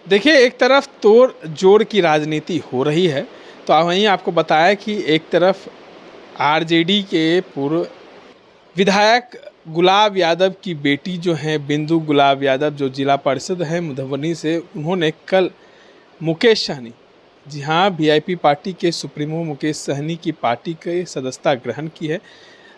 देखिए, एक तरफ तोड़ जोड़ की राजनीति हो रही है, तो वहीं आपको बताया कि एक तरफ आरजेडी के पूर्व विधायक गुलाब यादव की बेटी जो हैं बिंदु गुलाब यादव, जो जिला पार्षद हैं मधुबनी से, उन्होंने कल मुकेश सहनी, जी हाँ, वीआईपी पार्टी के सुप्रीमो मुकेश सहनी की पार्टी के सदस्यता ग्रहण की है।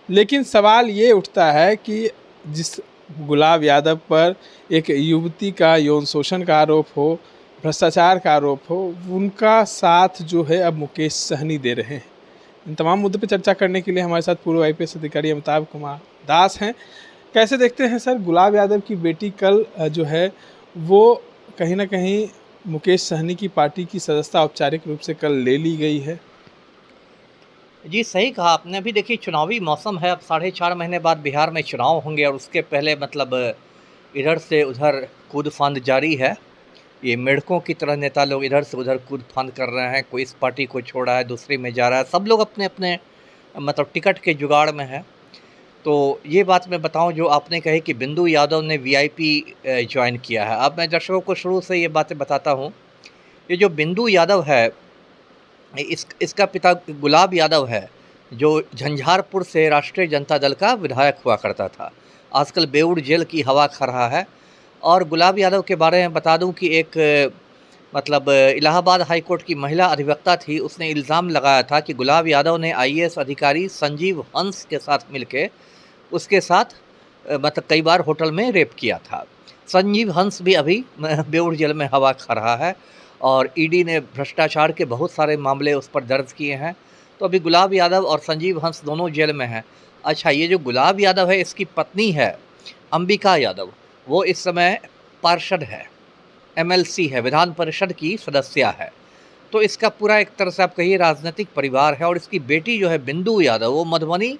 लेकिन सवाल ये उठता है कि जिस गुलाब यादव पर एक युवती का यौन शोषण का आरोप हो, भ्रष्टाचार का आरोप हो, उनका साथ जो है अब मुकेश सहनी दे रहे हैं। इन तमाम मुद्दों पर चर्चा करने के लिए हमारे साथ पूर्व आईपीएस अधिकारी अमिताभ कुमार दास हैं। कैसे देखते हैं सर, गुलाब यादव की बेटी कल जो है वो कहीं ना कहीं मुकेश सहनी की पार्टी की सदस्यता औपचारिक रूप से कल ले ली गई है। जी, सही कहा आपने। अभी देखिए, चुनावी मौसम है, अब 4.5 महीने बाद बिहार में चुनाव होंगे और उसके पहले इधर से उधर कूद-फांद जारी है। ये मेंढकों की तरह नेता लोग इधर से उधर कूद-फांद कर रहे हैं, कोई इस पार्टी को छोड़ रहा है, दूसरी में जा रहा है। सब लोग अपने-अपने टिकट के जुगाड़ में हैं। तो ये बात मैं बताऊँ, जो आपने कही कि बिंदु यादव ने वीआईपी जॉइन किया है। अब मैं दर्शकों को शुरू से ये बातें बताता हूँ। ये जो बिंदु यादव है, इसका पिता गुलाब यादव है, जो झंझारपुर से राष्ट्रीय जनता दल का विधायक हुआ करता था। आजकल बेऊर जेल की हवा खा रहा है। और गुलाब यादव के बारे में बता दूं कि एक इलाहाबाद हाई कोर्ट की महिला अधिवक्ता थी, उसने इल्ज़ाम लगाया था कि गुलाब यादव ने आईएएस अधिकारी संजीव हंस के साथ मिलके उसके साथ कई बार होटल में रेप किया था। संजीव हंस भी अभी बेऊर जेल में हवा खा रहा है और ईडी ने भ्रष्टाचार के बहुत सारे मामले उस पर दर्ज किए हैं। तो अभी गुलाब यादव और संजीव हंस दोनों जेल में हैं। अच्छा, ये जो गुलाब यादव है, इसकी पत्नी है अंबिका यादव, वो इस समय पार्षद है, एमएलसी है, विधान परिषद की सदस्य है। तो इसका पूरा एक तरह से आप कहिए राजनीतिक परिवार है। और इसकी बेटी जो है बिंदु यादव, वो मधुबनी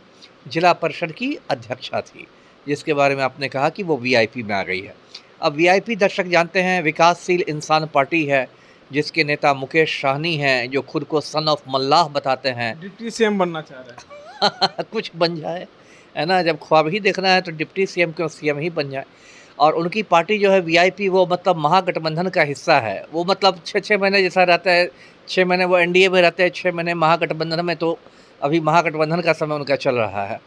जिला परिषद की अध्यक्षा थी, जिसके बारे में आपने कहा कि वो वीआईपी में आ गई है। अब वीआईपी दर्शक जानते हैं विकासशील इंसान पार्टी है, जिसके नेता मुकेश सहनी हैं, जो खुद को सन ऑफ मल्लाह बताते हैं। डिप्टी सीएम बनना चाह रहे हैं। कुछ बन जाए, है ना? जब ख्वाब ही देखना है तो डिप्टी सीएम क्यों, सीएम ही बन जाए। और उनकी पार्टी जो है वीआईपी, वो महागठबंधन का हिस्सा है। वो 6-6 महीने जैसा रहता है, 6 महीने वो एनडीए में रहते हैं, 6 महीने महागठबंधन में। तो अभी महागठबंधन का समय उनका चल रहा है।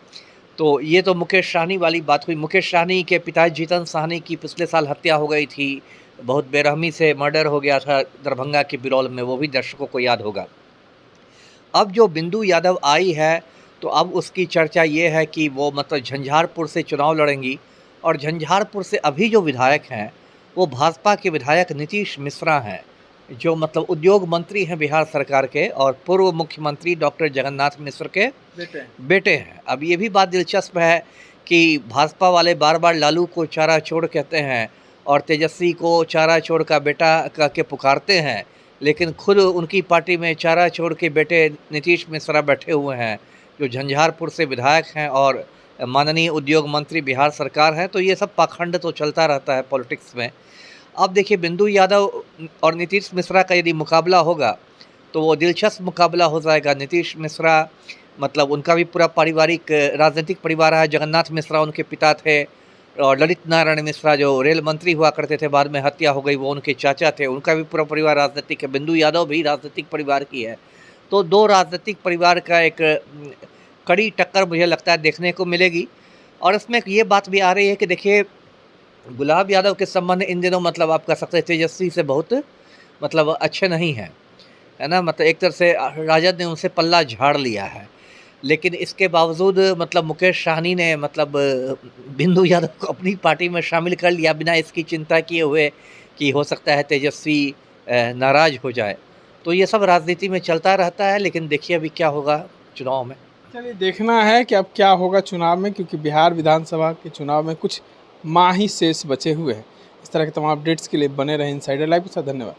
तो ये तो मुकेश सहनी वाली बात हुई। मुकेश सहनी के पिता जीतन सहनी की पिछले साल हत्या हो गई थी, बहुत बेरहमी से मर्डर हो गया था दरभंगा के बिरौल में, वो भी दर्शकों को याद होगा। अब जो बिंदु यादव आई है, तो अब उसकी चर्चा ये है कि वो झंझारपुर से चुनाव लड़ेंगी। और झंझारपुर से अभी जो विधायक हैं, वो भाजपा के विधायक नीतीश मिश्रा हैं, जो उद्योग मंत्री हैं बिहार सरकार के, और पूर्व मुख्यमंत्री डॉक्टर जगन्नाथ मिश्र के बेटे हैं। अब ये भी बात दिलचस्प है कि भाजपा वाले बार बार लालू को चारा चोर कहते हैं और तेजस्वी को चारा चोर का बेटा कह के पुकारते हैं, लेकिन खुद उनकी पार्टी में चारा चोर के बेटे नीतीश मिश्रा बैठे हुए हैं, जो झंझारपुर से विधायक हैं और माननीय उद्योग मंत्री बिहार सरकार है। तो ये सब पाखंड तो चलता रहता है पॉलिटिक्स में। अब देखिए, बिंदु यादव और नीतीश मिश्रा का यदि मुकाबला होगा, तो वो दिलचस्प मुकाबला हो जाएगा। नीतीश मिश्रा उनका भी पूरा पारिवारिक राजनीतिक परिवार है। जगन्नाथ मिश्रा उनके पिता थे, और ललित नारायण मिश्रा जो रेल मंत्री हुआ करते थे, बाद में हत्या हो गई, वो उनके चाचा थे। उनका भी पूरा परिवार राजनीतिक है। बिंदु यादव भी राजनीतिक परिवार की है। तो दो राजनीतिक परिवार का एक कड़ी टक्कर मुझे लगता है देखने को मिलेगी। और इसमें ये बात भी आ रही है कि देखिए, गुलाब यादव के संबंध इन दिनों आप कह सकते हैं तेजस्वी से बहुत अच्छे नहीं हैं, है ना? एक तरह से राजद ने उनसे पल्ला झाड़ लिया है। लेकिन इसके बावजूद मुकेश सहनी ने बिंदु यादव को अपनी पार्टी में शामिल कर लिया, बिना इसकी चिंता किए हुए कि हो सकता है तेजस्वी नाराज़ हो जाए। तो ये सब राजनीति में चलता रहता है, लेकिन देखिए अभी क्या होगा चुनाव में। चलिए, देखना है कि अब क्या होगा चुनाव में, क्योंकि बिहार विधानसभा के चुनाव में कुछ माह ही शेष बचे हुए हैं। इस तरह के तमाम अपडेट्स के लिए बने रहें इनसाइडर लाइव के साथ। धन्यवाद।